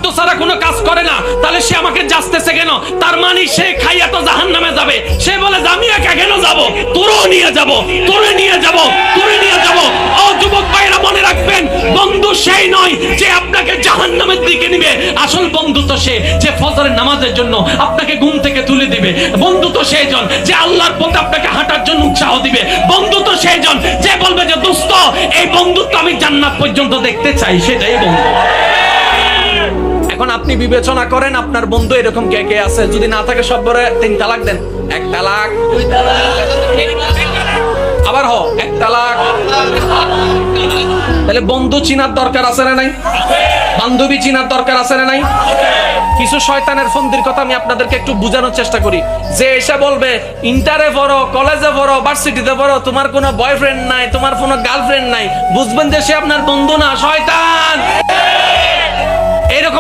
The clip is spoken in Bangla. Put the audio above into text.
খাদ্য ছাড়া কোনো কাজ করে না, তাহলে সে আমাকে যাচতেছে কেন? তার মানে সে খাইয়া তো জাহান্নামে যাবে। সে বলে আমি একা কেন যাব, তোরও নিয়ে যাব, তোরে নিয়ে যাব, তোরে নিয়ে যাব। ও যুবক ভাইরা মনে রাখবেন, বন্ধু সেই নয় যে আপনাকে জাহান্নামের দিকে নিবে। আসল বন্ধু তো সে যে ফজরের নামাজের জন্য আপনাকে ঘুম থেকে তুলে দিবে। বন্ধু তো সেইজন যে আল্লাহর পথে আপনাকে হাঁটার জন্য উৎসাহ দিবে। বন্ধু তো সেইজন যে বলবে যে দোস্ত এই বন্ধুত্ব আমি জান্নাত পর্যন্ত দেখতে চাই, সেটাই বন্ধু। এখন আপনি বিবেচনা করেন আপনার বন্ধু এরকম কে কে আছে। যদি না থাকে সব বড় 3 তালাক দেন, 1 তালাক, 2 তালাক, আবার 1 তালাক। তাহলে বন্ধু চিনার দরকার আছে না নাই? বান্ধবী চিনার দরকার আছে না নাই? কিছু শয়তানের ফন্দির কথা আমি আপনাদেরকে একটু বোঝানোর চেষ্টা করি। যে এসে বলবে ইন্টারে পড়ো, কলেজে পড়ো, ভার্সিটিতে পড়ো, তোমার কোনো বয়ফ্রেন্ড নাই, তোমার কোনো গার্লফ্রেন্ড নাই, বুঝবেন যে সে আপনার বন্ধু না, শয়তান।